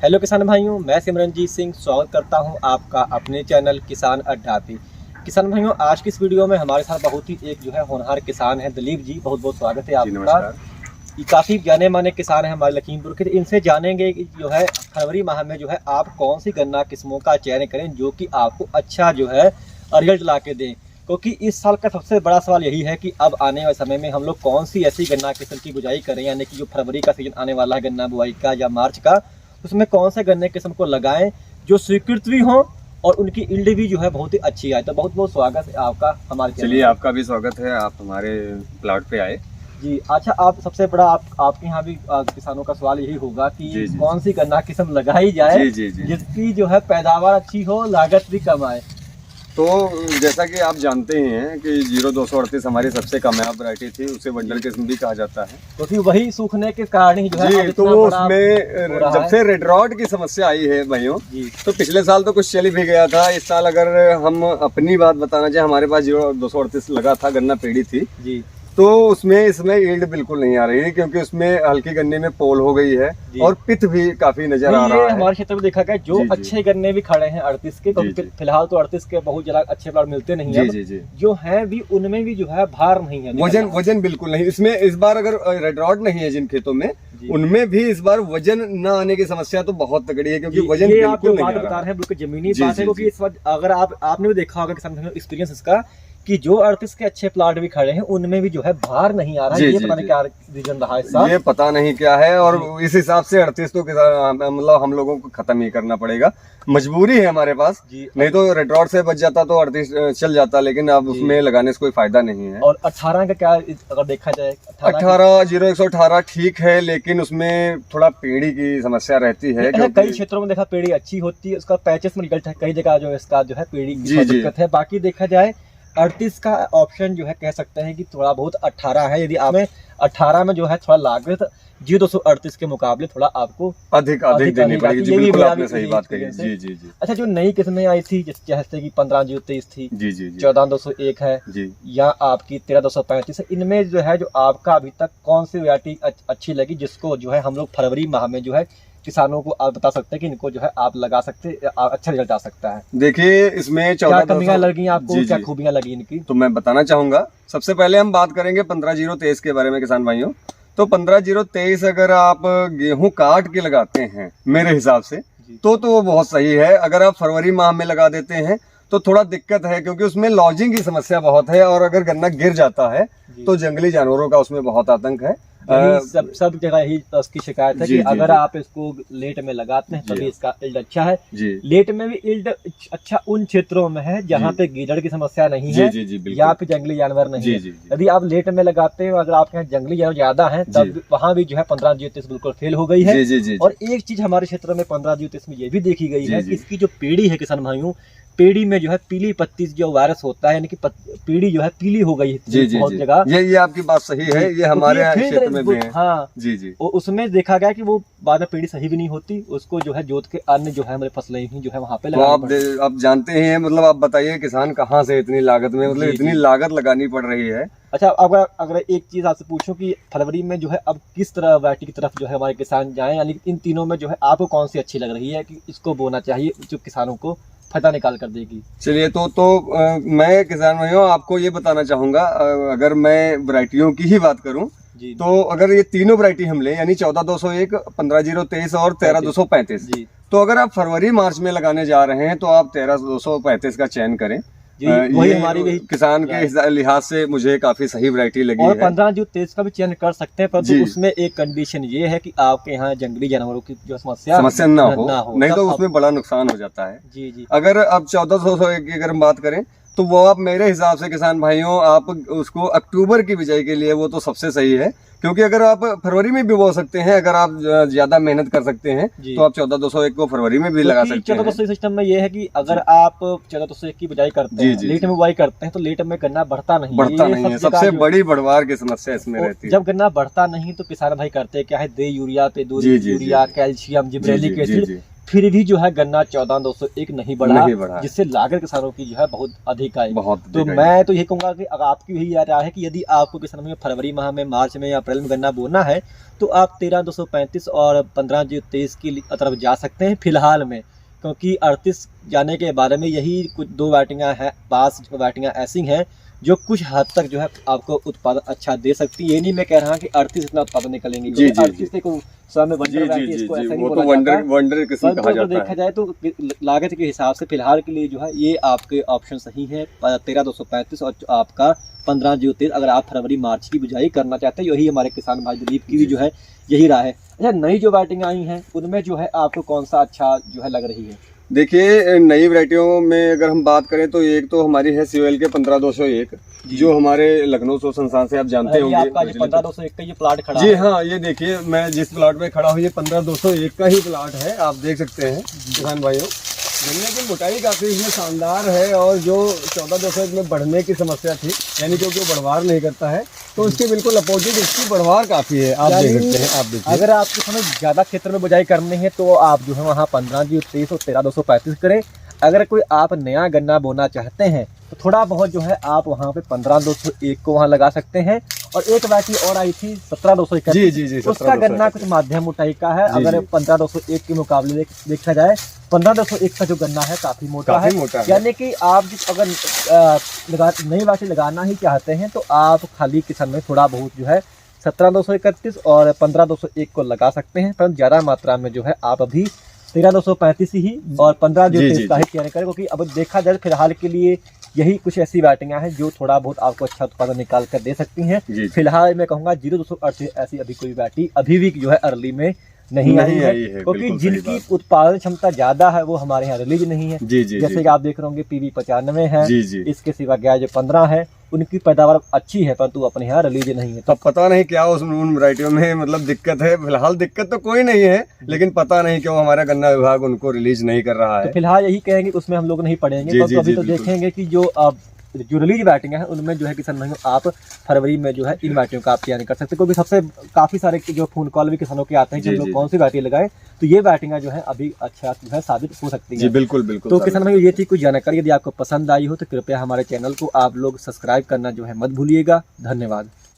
Hello किसान भाइयों, मैं सिमरनजीत सिंह स्वागत करता हूं आपका अपने चैनल किसान अड्डा पे। किसान भाइयों, आज की इस वीडियो में हमारे साथ बहुत ही एक जो है होनहार किसान है दिलीप जी। बहुत बहुत स्वागत है आपका। ये काफ़ी जाने माने किसान है हमारे लखीमपुर के। इनसे जानेंगे कि जो है फरवरी माह में जो है आप कौन सी गन्ना किस्मों का चयन करें जो कि आपको अच्छा जो है रिजल्ट ला के दें। क्योंकि इस साल का सबसे बड़ा सवाल यही है कि अब आने वाले समय में हम लोग कौन सी ऐसी गन्ना किस्म की बुआई करें, यानी कि जो फरवरी का सीजन आने वाला है गन्ना बुआई का या मार्च का, उसमें कौन से गन्ने किस्म को लगाएं जो स्वीकृत भी हों और उनकी यील्ड भी जो है बहुत ही अच्छी आए। तो बहुत बहुत स्वागत है आपका हमारे। चलिए, आपका भी स्वागत है, आप हमारे प्लॉट पे आए जी। अच्छा, आप सबसे बड़ा आपके यहाँ भी किसानों का सवाल यही होगा कि जी। कौन सी गन्ना किस्म लगाई जाए जी। जिसकी जो है पैदावार अच्छी हो, लागत भी कम आए। तो जैसा कि आप जानते ही हैं कि 0238 हमारी सबसे कामयाब वैरायटी थी, उसे वंडर किस्म भी कहा जाता है। क्योंकि वही सूखने के कारण ही जो है जी, तो वो उसमें जब से रेड रॉड की समस्या आई है भाइयों, तो पिछले साल तो कुछ चल भी गया था। इस साल अगर हम अपनी बात बताना चाहे, हमारे पास 0238 लगा था, गन्ना पेड़ी थी जी, तो उसमें इसमें यील्ड बिल्कुल नहीं आ रही है क्योंकि उसमें हल्की गन्ने में पोल हो गई है और पित भी काफी नजर आ रहा है। हमारे क्षेत्र में देखा गया जो अच्छे गन्ने भी खड़े हैं 38 के, तो फिलहाल तो 38 के बहुत ज्यादा अच्छे प्लाट मिलते नहीं है। जो हैं भी उनमें भी जो है भार नहीं है, वजन बिल्कुल नहीं। इसमें इस बार अगर रेड रॉड नहीं है जिन खेतों में, उनमें भी इस बार वजन न आने की समस्या तो बहुत तगड़ी है क्योंकि वजन बिल्कुल नहीं आ रहा है। बता रहे हैं बिल्कुल जमीनी बात है। क्योंकि इस बार अगर आपने भी देखा होगा किसान एक्सपीरियंस इसका कि जो 38 के अच्छे प्लाट भी खड़े हैं उनमें भी जो है भार नहीं आ रहा है। ये पता नहीं क्या रीजन रहा है, ये पता नहीं क्या है। और इस हिसाब से 38 तो मतलब हम लोगों को खत्म ही करना पड़ेगा, मजबूरी है हमारे पास। नहीं तो रेड रॉड से बच जाता तो 38 चल जाता, लेकिन अब उसमें लगाने से कोई फायदा नहीं है। और 18 का क्या अगर देखा जाए, 0118 ठीक है, लेकिन उसमें थोड़ा पेड़ी की समस्या रहती है। कई क्षेत्रों में देखा पेड़ी अच्छी होती है, उसका पैचेस में रिजल्ट है, कई जगह जो इसका जो है पेड़ी की दिक्कत है। बाकी देखा जाए 38 का ऑप्शन जो है कह सकते हैं कि थोड़ा बहुत 18 है। यदि आप 18 में जो है थोड़ा लागत 0238 के मुकाबले थोड़ा आपको अधिक देनी पड़ेगी। जी, बिल्कुल आपने सही बात कही। जी। अच्छा, जो नई किस्में आई थी जैसे कि 15023 थी, 14201 है या आपकी 13235 है, इनमें जो है जो आपका अभी तक कौन सी वैरायटी अच्छी लगी जिसको जो है हम लोग फरवरी माह में जो है किसानों को आप बता सकते हैं कि इनको जो है आप लगा सकते, अच्छा रिजल्ट आ सकता है? देखिए, इसमें क्या कमियां लगी आपको, क्या खूबियां लगी इनकी, तो मैं बताना चाहूंगा। सबसे पहले हम बात करेंगे 15023 के बारे में किसान भाइयों। तो 15023 अगर आप गेहूं काट के लगाते हैं मेरे हिसाब से तो वो बहुत सही है। अगर आप फरवरी माह में लगा देते हैं तो थोड़ा दिक्कत है क्योंकि उसमें लॉजिंग की समस्या बहुत है और अगर गन्ना गिर जाता है तो जंगली जानवरों का उसमें बहुत आतंक है। सब जगह यही उसकी शिकायत है कि अगर आप इसको लेट में लगाते हैं तभी इसका यील्ड अच्छा है। लेट में भी यील्ड अच्छा उन क्षेत्रों में है जहाँ पे गीदड़ की समस्या नहीं है या फिर जंगली जानवर नहीं है। यदि आप लेट में लगाते हैं, अगर आपके यहाँ जंगली जानवर ज्यादा है तब वहाँ भी जो है 1533 बिल्कुल फेल हो गई है। और एक चीज हमारे क्षेत्र में 1533 में ये भी देखी गई है कि इसकी जो पेड़ी है किसान भाइयों, पेड़ी में जो है पीली पत्ती जो वायरस होता है, यानी कि पेड़ी जो है पीली हो गई है बहुत जगह। ये आपकी बात सही है, ये हमारे क्षेत्र में भी है। हाँ जी। उसमें देखा गया कि वो बाद में पेड़ी सही भी नहीं होती, उसको जो है जोत के अन्य जो है हमारे फसलें ही जो है वहाँ पे तो आप जानते हैं, मतलब आप बताइए किसान कहाँ से इतनी लागत में, मतलब इतनी लागत लगानी पड़ रही है। अच्छा, अगर एक चीज आपसे पूछूं कि फरवरी में जो है अब किस तरह वैरायटी की तरफ जो है हमारे किसान जाएं, यानी इन तीनों में जो है आपको कौन सी अच्छी लग रही है कि इसको बोना चाहिए जो किसानों को फायदा निकाल कर देगी? चलिए, मैं किसान भाइयों आपको ये बताना चाहूंगा, अगर मैं वैरायटियों की ही बात करूं तो अगर ये तीनों वैरायटी हम लें, यानी 14201, 15023 और 13235, तो अगर आप फरवरी मार्च में लगाने जा रहे हैं तो आप 13235 का चयन करें। वही हमारी भी किसान के लिहाज से मुझे काफी सही वैरायटी लगी और 1523 का भी चयन कर सकते हैं, पर उसमें एक कंडीशन ये है कि आपके यहाँ जंगली जानवरों की जो समस्या ना हो, नहीं तो उसमें बड़ा नुकसान हो जाता है। जी। अगर अब 1401 की अगर हम बात करें तो वो आप मेरे हिसाब से किसान भाइयों आप उसको अक्टूबर की बिजाई के लिए वो तो सबसे सही है, क्योंकि अगर आप फरवरी में भी बो सकते हैं, अगर आप ज्यादा मेहनत कर सकते हैं तो आप 14201 को फरवरी में भी लगा सकते हैं। 14201 सिस्टम में ये है कि अगर आप 14201 की बिजाई करते हैं, लेट में बुआई करते हैं तो लेट में गन्ना बढ़ता नहीं है। सबसे बड़ी बढ़वार की समस्या इसमें रहती है। जब गन्ना बढ़ता नहीं तो किसान भाई करते क्या है, दे यूरिया पे 2 यूरिया, कैल्शियम, जिब्रेलिक एसिड, फिर भी जो है गन्ना 14,201 नहीं बढ़ा, जिससे लागत किसानों की जो है बहुत अधिक आई। तो मैं तो ये कहूँगा कि अगर आपकी यही राय है कि यदि आपको किसानों में फरवरी माह में, मार्च में या अप्रैल में गन्ना बोना है तो आप 13,235 और 15,023 की तरफ जा सकते हैं फिलहाल में, क्योंकि 38 जाने के बारे में यही कुछ 2 वैरायटियाँ हैं, 5 वैरायटियाँ ऐसी हैं जो कुछ हद तक जो है आपको उत्पादन अच्छा दे सकती है। ये नहीं मैं कह रहा कि 38 इतना उत्पादन निकलेंगे, 38 से कोई स्वयं में वंडर वैरायटी इसको ऐसा नहीं बोला जाता। तो देखा जाए तो लागत के हिसाब से फिलहाल के लिए जो है ये आपके ऑप्शन सही है, 13,235 और आपका 15,023 अगर आप फरवरी मार्च की बुझाई करना चाहते हैं। यही हमारे किसान भाई दिलीप की भी जो है यही राय है। अच्छा, नई जो वैरायटियाँ आई हैं उनमें जो है आपको कौन सा अच्छा जो है लग रही है? देखिए, नई वैरायटियों में अगर हम बात करें तो एक तो हमारी है COL के 15,201 जो हमारे लखनऊ सो संस्थान से आप जानते होंगे। आपका जो 15,201 का ये प्लाट खड़ा जी है। हाँ, ये देखिए मैं जिस प्लाट में खड़ा हूँ ये 15,201 का ही प्लाट है। आप देख सकते हैं किसान भाइयों, गन्ने की मोटाई काफी इसमें शानदार है और जो 14,201 में बढ़ने की समस्या थी, यानी क्योंकि वो बढ़वार नहीं करता है, तो उसके बिल्कुल अपोजिट इसकी बढ़वार काफी है। आप देख सकते हैं। आप देखिए, अगर आपको समय ज्यादा क्षेत्र में बुझाई करनी है तो आप जो है वहाँ 15,023 और 13,235 करें। अगर कोई आप नया गन्ना बोना चाहते हैं तो थोड़ा बहुत जो है आप वहाँ पे 15,201 को वहाँ लगा सकते हैं। और एक वैरायटी और आई थी 17,231, जी, उसका गन्ना कुछ माध्यम मोटाई का है। अगर 15,201 के मुकाबले देखा जाए 15,201 का जो गन्ना है काफी मोटा है। यानी कि आप अगर नई वैरायटी लगाना ही चाहते हैं तो आप खाली किसान में थोड़ा बहुत जो है 17,231 और 15,201 को लगा सकते हैं, परंतु ज्यादा मात्रा में जो है आप अभी 13,235 ही और 15,023 का ही तैयारी करें, क्योंकि अब देखा जाए फिलहाल के लिए यही कुछ ऐसी वैरायटियां हैं जो थोड़ा बहुत आपको अच्छा उत्पादन निकाल कर दे सकती हैं। फिलहाल मैं कहूँगा 0,238 ऐसी अभी कोई वैरायटी अभी भी जो है अर्ली में नहीं आई है, क्योंकि जिनकी उत्पादन क्षमता ज्यादा है वो हमारे यहाँ रिलीज नहीं है। जैसे कि आप देख रहे होंगे PV 95 है, इसके सिवा गया जो 15 है, उनकी पैदावार अच्छी है परंतु अपने यहाँ रिलीज नहीं है। तो पता नहीं क्या उन वैरायटियों में मतलब दिक्कत है। फिलहाल दिक्कत तो कोई नहीं है, लेकिन पता नहीं क्यों हमारा गन्ना विभाग उनको रिलीज नहीं कर रहा है। तो फिलहाल यही कहेंगे कि उसमें हम लोग नहीं पढ़ेंगे, तो अभी तो देखेंगे कि जो रिलीज वैरायटियां हैं उनमें जो है किसान भाइयों आप फरवरी में जो है इन वैरायटियों का आप तैयारी कर सकते हैं, क्योंकि सबसे काफी सारे जो फोन कॉल भी किसानों के आते हैं कि हम लोग कौन सी वैरायटी लगाएं, तो ये वैरायटियां जो है अभी अच्छा जो है साबित हो सकती है। बिल्कुल बिल्कुल। तो किसान भाइयों ये थी कुछ जानकारी, यदि आपको पसंद आई हो तो कृपया हमारे चैनल को आप लोग सब्सक्राइब करना जो है मत भूलिएगा। धन्यवाद।